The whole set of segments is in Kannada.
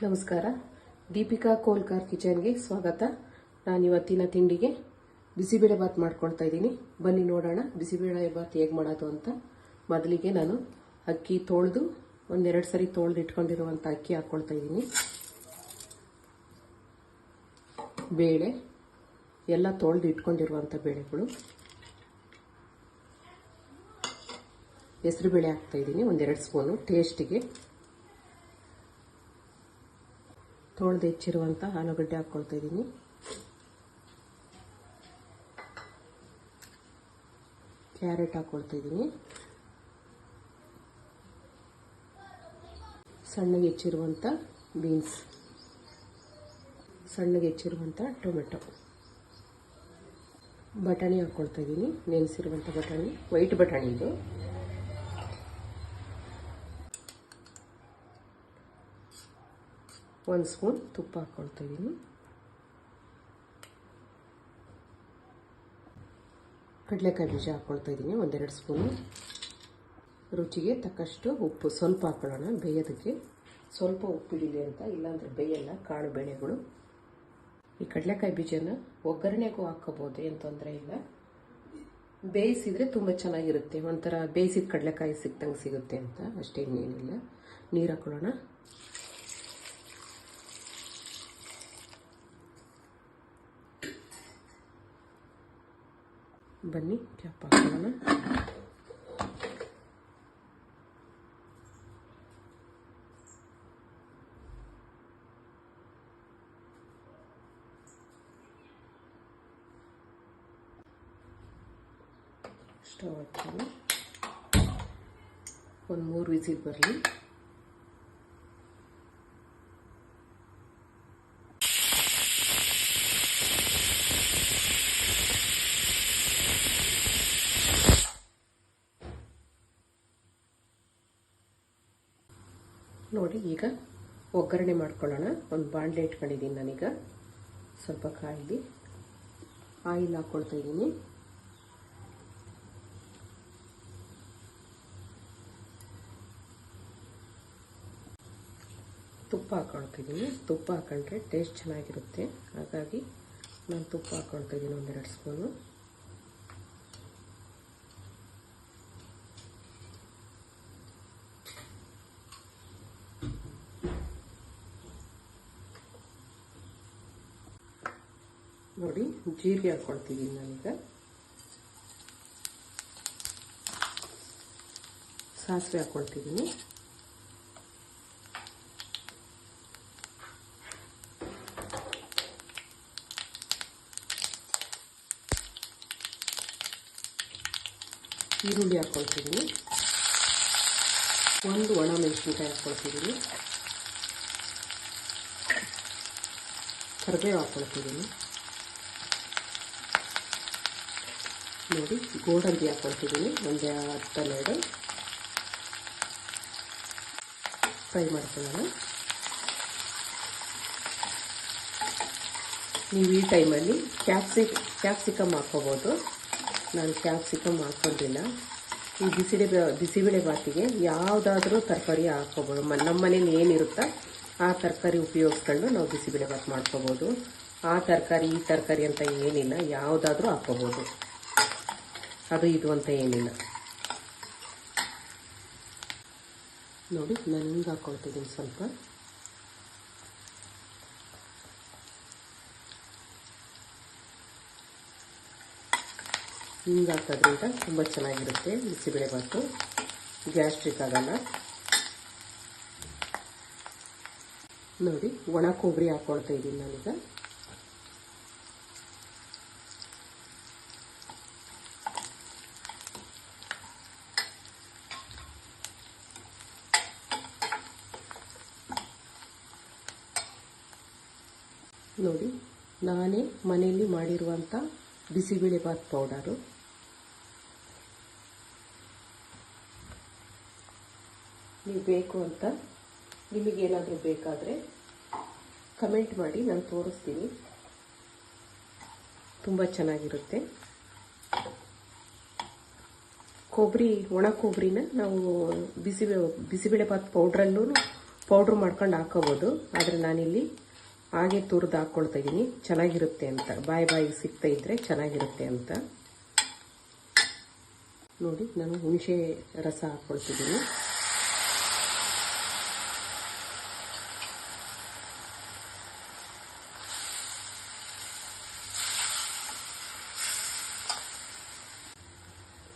ನಮಸ್ಕಾರ. ದೀಪಿಕಾ ಕೋಲ್ಕಾರ್ ಕಿಚನ್ಗೆ ಸ್ವಾಗತ. ನಾನು ಇವತ್ತಿನ ತಿಂಡಿಗೆ ಬಿಸಿಬೇಳೆ ಬಾತ್ ಮಾಡ್ಕೊಳ್ತಾ ಇದ್ದೀನಿ. ಬನ್ನಿ ನೋಡೋಣ ಬಿಸಿಬೇಳೆ ಬಾತ್ ಹೇಗೆ ಮಾಡೋದು ಅಂತ. ಮೊದಲಿಗೆ ನಾನು ಅಕ್ಕಿ ತೊಳೆದು ಒಂದೆರಡು ಸರಿ ತೊಳೆದು ಇಟ್ಕೊಂಡಿರುವಂಥ ಅಕ್ಕಿ ಹಾಕ್ಕೊಳ್ತಾ ಇದ್ದೀನಿ. ಬೇಳೆ ಎಲ್ಲ ತೊಳೆದು ಇಟ್ಕೊಂಡಿರುವಂಥ ಬೇಳೆಗಳು. ಹೆಸರುಬೇಳೆ ಹಾಕ್ತಾ ಇದ್ದೀನಿ ಒಂದೆರಡು ಸ್ಪೂನು ಟೇಸ್ಟಿಗೆ. ತೊಳೆದು ಹೆಚ್ಚಿರುವಂಥ ಆಲೂಗಡ್ಡೆ ಹಾಕ್ಕೊಳ್ತಾ ಇದ್ದೀನಿ. ಕ್ಯಾರೆಟ್ ಹಾಕ್ಕೊಳ್ತಾ ಇದ್ದೀನಿ. ಸಣ್ಣಗೆ ಹೆಚ್ಚಿರುವಂಥ ಬೀನ್ಸ್, ಸಣ್ಣಗೆ ಹೆಚ್ಚಿರುವಂಥ ಟೊಮೆಟೊ, ಬಟಾಣಿ ಹಾಕ್ಕೊಳ್ತಾ ಇದ್ದೀನಿ. ನೆನೆಸಿರುವಂಥ ಬಟಾಣಿ, ವೈಟ್ ಬಟಾಣಿ ಇದು. ಒಂದು ಸ್ಪೂನ್ ತುಪ್ಪ ಹಾಕ್ಕೊಳ್ತಾ ಇದ್ದೀನಿ. ಕಡಲೆಕಾಯಿ ಬೀಜ ಹಾಕ್ಕೊಳ್ತಾ ಇದ್ದೀನಿ ಒಂದೆರಡು ಸ್ಪೂನು. ರುಚಿಗೆ ತಕ್ಕಷ್ಟು ಉಪ್ಪು ಸ್ವಲ್ಪ ಹಾಕೊಳ್ಳೋಣ ಬೇಯೋದಕ್ಕೆ. ಸ್ವಲ್ಪ ಉಪ್ಪಿಡಿಲಿ ಅಂತ, ಇಲ್ಲಾಂದರೆ ಬೇಯಲ್ಲ ಕಾಳು ಬೇಳೆಗಳು. ಈ ಕಡಲೆಕಾಯಿ ಬೀಜನ ಒಗ್ಗರಣೆಗೂ ಹಾಕ್ಕೋಬೋದು, ಏನು ತೊಂದರೆ ಇಲ್ಲ. ಬೇಯಿಸಿದರೆ ತುಂಬ ಚೆನ್ನಾಗಿರುತ್ತೆ, ಒಂಥರ ಬೇಯಿಸಿದ ಕಡಲೆಕಾಯಿ ಸಿಕ್ತಂಗೆ ಸಿಗುತ್ತೆ ಅಂತ ಅಷ್ಟೇ, ಇನ್ನೇನಿಲ್ಲ. ನೀರು ಹಾಕೊಳ್ಳೋಣ. ಬನ್ನಿ ಕ್ಯಾಪ್ ಹಾಕೋಣ. ಸ್ಟವ್ ಹಚ್ಚೋಣ. ಒಂದು 3 ವಿಸಿಲ್ ಬರಲಿ. ನೋಡಿ, ಈಗ ಒಗ್ಗರಣೆ ಮಾಡ್ಕೊಳ್ಳೋಣ. ಒಂದು ಬಾಣಲೆ ಇಟ್ಕೊಂಡಿದ್ದೀನಿ ನಾನೀಗ. ಸ್ವಲ್ಪ ಕಾಯಿಲಿ ಆಯಿಲ್ ಹಾಕ್ಕೊಳ್ತಾ ಇದ್ದೀನಿ. ತುಪ್ಪ ಹಾಕ್ಕೊಳ್ತಾ ಇದ್ದೀನಿ. ತುಪ್ಪ ಹಾಕೊಂಡ್ರೆ ಟೇಸ್ಟ್ ಚೆನ್ನಾಗಿರುತ್ತೆ, ಹಾಗಾಗಿ ನಾನು ತುಪ್ಪ ಹಾಕ್ಕೊಳ್ತಾ ಇದ್ದೀನಿ ಒಂದೆರಡು ಸ್ಪೂನು. ನೋಡಿ, ಜೀರಿಗೆ ಹಾಕ್ಕೊಳ್ತಿದ್ದೀನಿ ನಾನೀಗ. ಸಾಸಿವೆ ಹಾಕ್ಕೊಳ್ತಿದ್ದೀನಿ. ಈರುಳ್ಳಿ ಹಾಕ್ಕೊಳ್ತಿದ್ದೀನಿ. ಒಂದು ಒಣ ಮೆಣಸಿನ್ಕಾಯಿ ಹಾಕ್ಕೊಳ್ತಿದ್ದೀನಿ. ಕರಿಬೇವು ಹಾಕ್ಕೊಳ್ತಿದ್ದೀನಿ. ನೋಡಿ, ಗೋಡಂಬಿ ಹಾಕ್ಕೊಳ್ತಿದ್ದೀನಿ ಒಂದು 10-12. ಫ್ರೈ ಮಾಡ್ಕೊಳ್ಳೋಣ. ನೀವು ಈ ಟೈಮಲ್ಲಿ ಕ್ಯಾಪ್ಸಿಕಮ್ ಹಾಕ್ಕೋಬೋದು. ನಾನು ಕ್ಯಾಪ್ಸಿಕಮ್ ಹಾಕ್ಕೊಂಡಿಲ್ಲ. ಈ ಬಿಸಿಬೇಳೆ ಬಾತಿಗೆ ಯಾವುದಾದ್ರೂ ತರಕಾರಿ ಹಾಕ್ಕೋಬೋದು. ನಮ್ಮ ಮನೇಲಿ ಏನಿರುತ್ತೋ ಆ ತರಕಾರಿ ಉಪಯೋಗಿಸ್ಕೊಂಡು ನಾವು ಬಿಸಿಬೇಳೆ ಬಾತ್ ಮಾಡ್ಕೋಬೋದು. ಆ ತರಕಾರಿ ಈ ತರಕಾರಿ ಅಂತ ಏನಿಲ್ಲ, ಯಾವುದಾದ್ರೂ ಹಾಕ್ಕೋಬೋದು. ಅದು ಇದು ಅಂತ ಏನಿಲ್ಲ. ನೋಡಿ, ನಾನು ಹಿಂಗೆ ಹಾಕ್ಕೊಳ್ತಿದ್ದೀನಿ ಸ್ವಲ್ಪ. ಹಿಂಗೆ ಹಾಕೋದ್ರಿಂದ ತುಂಬ ಚೆನ್ನಾಗಿರುತ್ತೆ ಬಿಸಿಬೇಳೆ ಬಾತು, ಗ್ಯಾಸ್ಟ್ರಿಕ್ ಆಗಲ್ಲ. ನೋಡಿ, ಒಣ ಕೊಬ್ಬರಿ ಹಾಕ್ಕೊಳ್ತಾ ಇದ್ದೀನಿ ನಾನೀಗ. ನೋಡಿ, ನಾನೇ ಮನೆಯಲ್ಲಿ ಮಾಡಿರುವಂಥ ಬಿಸಿಬೇಳೆ ಬಾತ್ ಪೌಡರು. ನೀವು ಬೇಕು ಅಂತ ನಿಮಗೇನಾದರೂ ಬೇಕಾದರೆ ಕಮೆಂಟ್ ಮಾಡಿ, ನಾನು ತೋರಿಸ್ತೀನಿ. ತುಂಬ ಚೆನ್ನಾಗಿರುತ್ತೆ. ಕೊಬ್ಬರಿ, ಒಣ ಕೊಬ್ಬರಿನ ನಾವು ಬಿಸಿಬೇಳೆ ಬಾತ್ ಪೌಡ್ರಲ್ಲೂ ಪೌಡ್ರ್ ಮಾಡ್ಕೊಂಡು ಹಾಕೋಬೋದು. ಆದರೆ ನಾನಿಲ್ಲಿ ಹಾಗೆ ತುರಿದು ಹಾಕ್ಕೊಳ್ತಾ ಇದ್ದೀನಿ, ಚೆನ್ನಾಗಿರುತ್ತೆ ಅಂತ, ಬಾಯಿಗೆ ಸಿಗ್ತಾ ಇದ್ದರೆ ಚೆನ್ನಾಗಿರುತ್ತೆ ಅಂತ. ನೋಡಿ, ನಾನು ಹುಣಸೆ ರಸ ಹಾಕ್ಕೊಳ್ತಿದ್ದೀನಿ.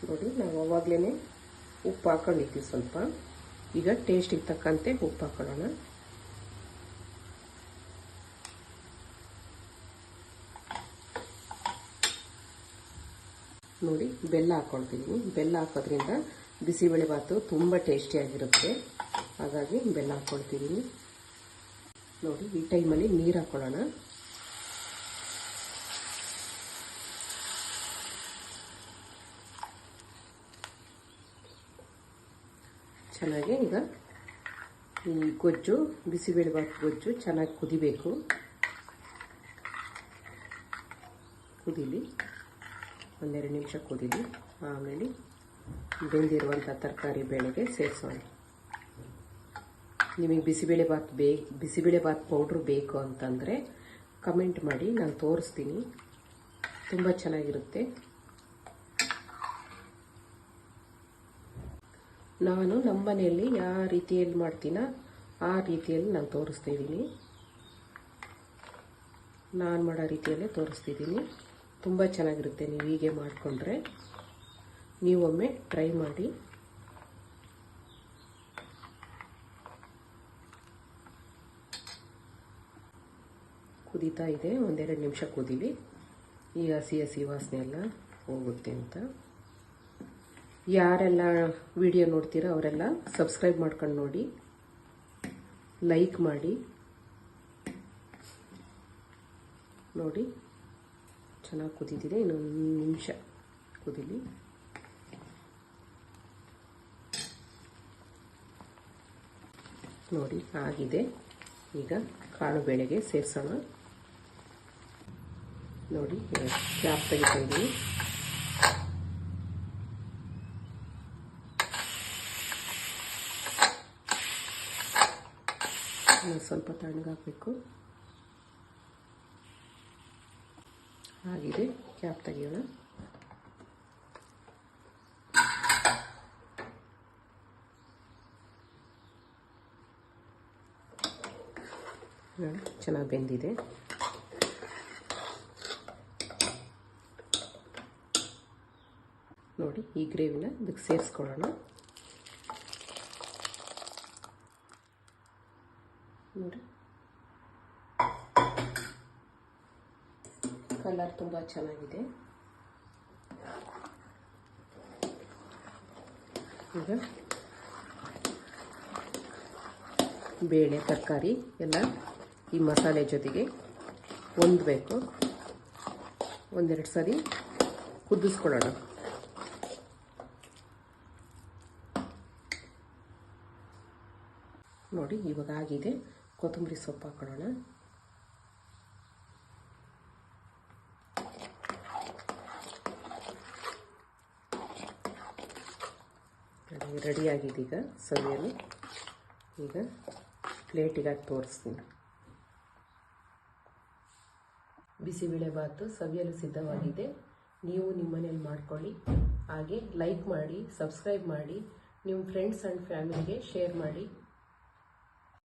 ನೋಡಿ, ನಾವು ಅವಾಗಲೇ ಉಪ್ಪು ಹಾಕೊಂಡಿದ್ದೀವಿ ಸ್ವಲ್ಪ. ಈಗ ಟೇಸ್ಟಿಗೆ ತಕ್ಕಂತೆ ಉಪ್ಪು ಹಾಕೊಳ್ಳೋಣ. ನೋಡಿ, ಬೆಲ್ಲ ಹಾಕ್ಕೊಳ್ತಿದ್ದೀನಿ. ಬೆಲ್ಲ ಹಾಕೋದ್ರಿಂದ ಬಿಸಿಬೇಳೆಬಾತು ತುಂಬ ಟೇಸ್ಟಿಯಾಗಿರುತ್ತೆ, ಹಾಗಾಗಿ ಬೆಲ್ಲ ಹಾಕ್ಕೊಳ್ತಿದ್ದೀನಿ. ನೋಡಿ, ಈ ಟೈಮಲ್ಲಿ ನೀರು ಹಾಕ್ಕೊಳ್ಳೋಣ. ಚೆನ್ನಾಗಿ ಈಗ ಈ ಗೊಜ್ಜು, ಬಿಸಿಬೇಳೆಬಾತು ಗೊಜ್ಜು ಚೆನ್ನಾಗಿ ಕುದಿಬೇಕು. ಕುದೀಲಿ, ಒಂದೆರಡು ನಿಮಿಷ ಕುದೀಲಿ. ಆಮೇಲೆ ಬೆಂದಿರುವಂಥ ತರಕಾರಿ ಬೇಳೆಗೆ ಸೇರಿಸೋಣ. ನಿಮಗೆ ಬಿಸಿಬೇಳೆಬಾತು ಪೌಡ್ರು ಬೇಕು ಅಂತಂದರೆ ಕಮೆಂಟ್ ಮಾಡಿ, ನಾನು ತೋರಿಸ್ತೀನಿ. ತುಂಬ ಚೆನ್ನಾಗಿರುತ್ತೆ. ನಾನು ನಮ್ಮ ಮನೆಯಲ್ಲಿ ಯಾವ ರೀತಿಯಲ್ಲಿ ಮಾಡ್ತೀನೋ ಆ ರೀತಿಯಲ್ಲಿ ನಾನು ತೋರಿಸ್ತಾ ಇದ್ದೀನಿ. ನಾನು ಮಾಡೋ ರೀತಿಯಲ್ಲೇ ತೋರಿಸ್ತಿದ್ದೀನಿ. ತುಂಬ ಚೆನ್ನಾಗಿರುತ್ತೆ. ನೀವು ಹೀಗೆ ಮಾಡಿಕೊಂಡ್ರೆ ನೀವೊಮ್ಮೆ ಟ್ರೈ ಮಾಡಿ. ಕುದೀತಾ ಇದೆ, ಒಂದೆರಡು ನಿಮಿಷ ಕುದೀಲಿ. ಈ ಹಸಿ ವಾಸನೆ ಎಲ್ಲ ಹೋಗುತ್ತೆ ಅಂತ. ಯಾರೆಲ್ಲ ವಿಡಿಯೋ ನೋಡ್ತೀರೋ ಅವರೆಲ್ಲ ಸಬ್ಸ್ಕ್ರೈಬ್ ಮಾಡ್ಕೊಂಡು ನೋಡಿ, ಲೈಕ್ ಮಾಡಿ. ನೋಡಿ, ಚೆನ್ನಾಗಿ ಕುದೀತಿದೆ. ಇನ್ನೊಂದು ನಿಮಿಷ ಕುದೀಲಿ. ನೋಡಿ, ಆಗಿದೆ. ಈಗ ಕಾಳು ಬೇಳೆಗೆ ಸೇರಿಸೋಣ. ನೋಡಿ, ಕ್ಯಾಪ್ ತೆಗಿತಾ ಇದ್ದೀನಿ. ಸ್ವಲ್ಪ ತಣ್ಣಗಾಗಬೇಕು. ಆಗಿದೆ, ಕ್ಯಾಪ್ ತೆಗಿಯೋಣ. ನೋಡಿ, ಚೆನ್ನಾಗಿ ಬೆಂದಿದೆ. ನೋಡಿ, ಈ ಗ್ರೇವಿನ ಇದಕ್ಕೆ ಸೇರಿಸ್ಕೊಳ್ಳೋಣ. ನೋಡಿ, ಕಲರ್ ತುಂಬ ಚೆನ್ನಾಗಿದೆ. ಈಗ ಬೇಳೆ ತರಕಾರಿ ಎಲ್ಲ ಈ ಮಸಾಲೆ ಜೊತೆಗೆ ಹೊಂದಬೇಕು. ಒಂದೆರಡು ಸರಿ ಕುದಿಸ್ಕೊಳ್ಳೋಣ. ನೋಡಿ, ಇವಾಗ ಆಗಿದೆ. ಕೊತ್ತಂಬರಿ ಸೊಪ್ಪು ಹಾಕೊಳ್ಳೋಣ. ರೆಡಿಯಾಗಿದೆ. ಈಗ ಸವಿಯಲು ಈಗ ಪ್ಲೇಟಿಗೆ ಹಾಕಿ ತೋರಿಸ್ತೀನಿ. ಬಿಸಿಬೇಳೆಬಾತು ಸವಿಯಲು ಸಿದ್ಧವಾಗಿದೆ. ನೀವು ನಿಮ್ಮ ಮನೇಲಿ ಮಾಡ್ಕೊಳ್ಳಿ. ಹಾಗೆ ಲೈಕ್ ಮಾಡಿ, ಸಬ್ಸ್ಕ್ರೈಬ್ ಮಾಡಿ, ನಿಮ್ಮ ಫ್ರೆಂಡ್ಸ್ ಆ್ಯಂಡ್ ಫ್ಯಾಮಿಲಿಗೆ ಶೇರ್ ಮಾಡಿ.